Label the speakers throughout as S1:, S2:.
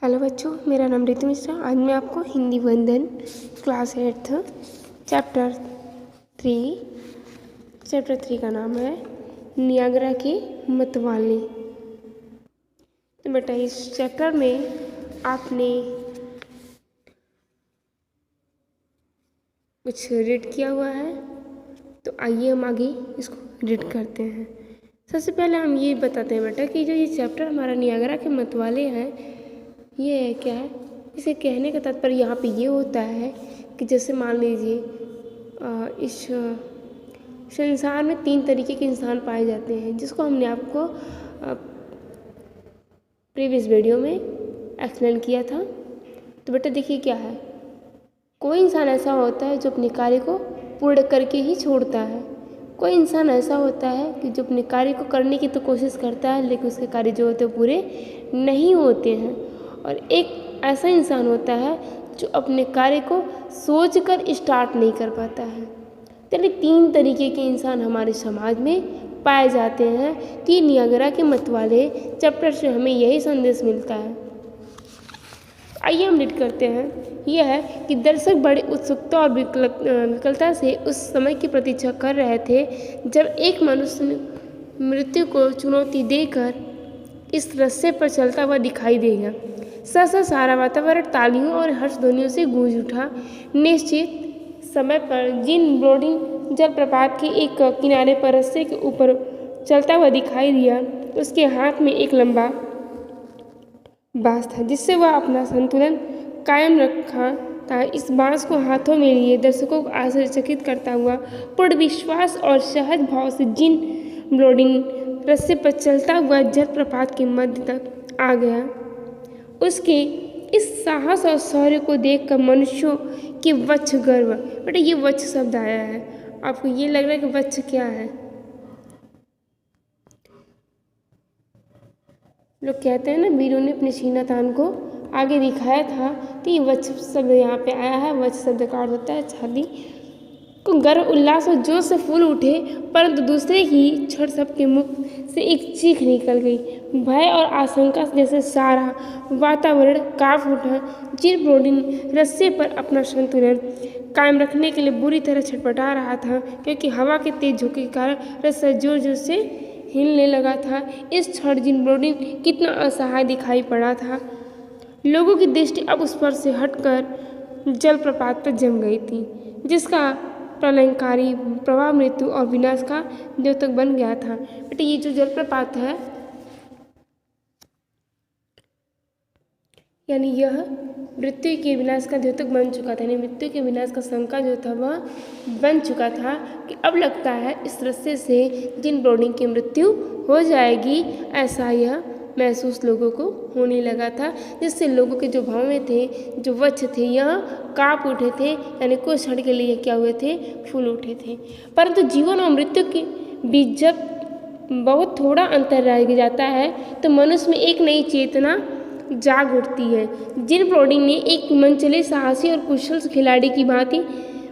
S1: Hello बच्चों, मेरा नाम रितु मिश्रा। आज मैं आपको हिंदी वंदन क्लास 8 चैप्टर 3 का नाम है नियाग्रा के मतवाले। तो बेटा इस चैप्टर में आपने कुछ रीड किया हुआ है, तो आइए हम आगे इसको रीड करते हैं। सबसे पहले हम ये बताते हैं बेटा कि जो ये चैप्टर हमारा नियाग्रा के मतवाले हैं, ये क्या है। इसे कहने का तात्पर्य यहाँ पे ये होता है कि जैसे मान लीजिए इस संसार में 3 तरीके के इंसान पाए जाते हैं, जिसको हमने आपको प्रीवियस वीडियो में एक्सप्लेन किया था। तो बेटा देखिए क्या है, कोई इंसान ऐसा होता है जो अपने कार्य को पूर्ण करके ही छोड़ता है। कोई इंसान ऐसा होता है कि जो अपने कार्य को करने की तो कोशिश करता है, लेकिन उसके कार्य जो होते हैं पूरे नहीं होते हैं। और एक ऐसा इंसान होता है जो अपने कार्य को सोचकर स्टार्ट नहीं कर पाता है। यानी 3 तरीके के इंसान हमारे समाज में पाए जाते हैं। तो ये नियाग्रा के मतवाले चैप्टर से हमें यही संदेश मिलता है। आइए हम रीड करते हैं। यह है कि दर्शक बड़ी उत्सुकता और विकलता से उस समय की प्रतीक्षा कर रहे थे जब एक मनुष्य ने मृत्यु को चुनौती देकर इस रस्ते पर चलता हुआ दिखाई देगा। सहसा सारा वातावरण तालियों और हर्ष ध्वनियों से गूंज उठा। निश्चित समय पर जिन ब्रोडिंग जलप्रपात के एक किनारे पर रस्ते के ऊपर चलता हुआ दिखाई दिया, उसके हाथ में एक लंबा बांस था जिससे वह अपना संतुलन कायम रखा था। इस बांस को हाथों में लिए दर्शकों को आश्चर्यचकित करता हुआ पूर्ण विश्वास और सहज भाव से जिन ब्रोडिंग रस्ते पर चलता हुआ जलप्रपात के मध्य तक आ गया। उसके इस साहस और शौर्य को देखकर मनुष्यों के वच्छ गर्व, बेटा ये वच्छ शब्द आया है, आपको ये लग रहा है कि वच्छ क्या है। लोग कहते हैं ना, वीरों ने अपने सीना तान को आगे दिखाया था, तो ये वच्छ शब्द यहाँ पे आया है। वच्छ शब्द का अर्थ होता है छाती को गर्व, उल्लास और जोश से फूल उठे, परंतु दूसरे ही क्षण सबके मुख से एक चीख निकल गई। भय और आशंका जैसे सारा वातावरण कांप उठा। जिन ब्रोडिंग रस्से पर अपना संतुलन कायम रखने के लिए बुरी तरह छटपटा रहा था, क्योंकि हवा के तेज झोंके के कारण रस्सा जोर जोर से हिलने लगा था। इस क्षण जिन ब्रोडिंग कितना असहाय दिखाई पड़ा था। लोगों की दृष्टि अब उस पर से हटकर जलप्रपात पर जम गई थी, जिसका प्रलयंकारी प्रभाव मृत्यु और विनाश का द्योतक बन गया था। बेटा ये जो जलप्रपात है, यानी यह मृत्यु के विनाश का द्योतक बन चुका था। यानी मृत्यु के विनाश का शंका जो था वह बन चुका था कि अब लगता है इस रस्ते से जिन ब्रोडिंग की मृत्यु हो जाएगी, ऐसा यह महसूस लोगों को होने लगा था, जिससे लोगों के जो भावें थे, जो वच्छ थे, यह कांप उठे थे। यानी कुछ क्षण के लिए क्या हुए थे, फूल उठे थे। परंतु जीवन और मृत्यु के बीच जब बहुत थोड़ा अंतर रह जाता है, तो मनुष्य में एक नई चेतना जाग उठती है। जिन ब्रोडिंग ने एक मनचले साहसी और कुशल खिलाड़ी की भांति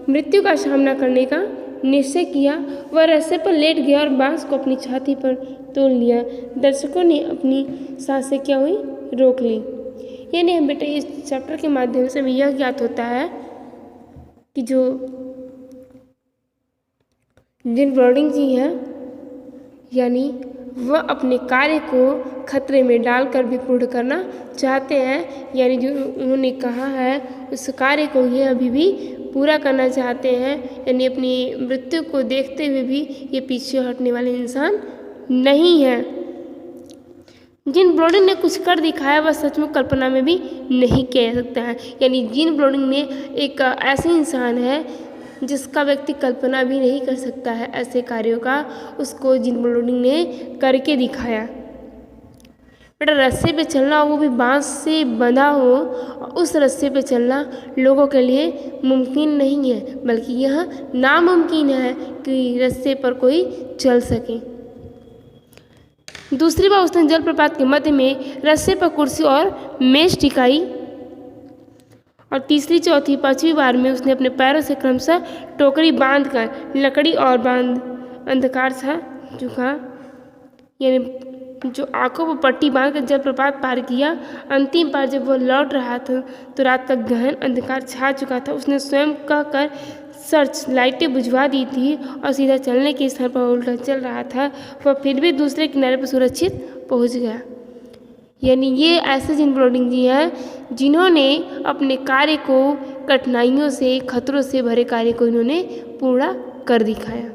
S1: मृत्यु का सामना करने का निश्चय किया, वह रस्से पर लेट गया और बांस को अपनी छाती पर तोड़ लिया। दर्शकों ने अपनी सांसें क्या हुई, रोक ली। यानी हम बेटा इस चैप्टर के माध्यम से यह ज्ञात होता है कि जो जिन ब्रोडिंग जी हैं, यानी वह अपने कार्य को खतरे में डालकर भी पूर्ण करना चाहते हैं। यानी जो उन्होंने कहा है उस कार्य को ये अभी भी पूरा करना चाहते हैं। यानी अपनी मृत्यु को देखते हुए भी ये पीछे हटने वाले इंसान नहीं है। जिन ब्रोडिंग ने कुछ कर दिखाया वह सचमुच कल्पना में भी नहीं किया जा सकता है। यानी जिन ब्रोडिंग ने एक ऐसे इंसान है जिसका व्यक्ति कल्पना भी नहीं कर सकता है ऐसे कार्यों का, उसको जिन ब्रोडिंग ने करके दिखाया। बेटा रस्से पे चलना, वो भी बांस से बंधा हो, उस रस्से पे चलना लोगों के लिए मुमकिन नहीं है, बल्कि यह नामुमकिन है कि रस्से पर कोई चल सके। दूसरी बार उसने जलप्रपात के मध्य में रस्से पर कुर्सी और मेज टिकाई, और तीसरी चौथी पांचवी बार में उसने अपने पैरों से क्रमशः टोकरी बांध कर लकड़ी और बांध अंधकार सा झुका, यानी जो आंखों पर पट्टी बांधकर जलप्रपात पार किया। अंतिम बार जब वह लौट रहा था तो रात का गहन अंधकार छा चुका था। उसने स्वयं कहकर सर्च लाइटें बुझवा दी थी और सीधा चलने के स्थान पर उल्टा चल रहा था। वह फिर भी दूसरे किनारे पर सुरक्षित पहुंच गया। यानी ये ऐसे जिन ब्रोडिंग जी हैं जिन्होंने अपने कार्य को कठिनाइयों से, खतरों से भरे कार्य को इन्होंने पूरा कर दिखाया।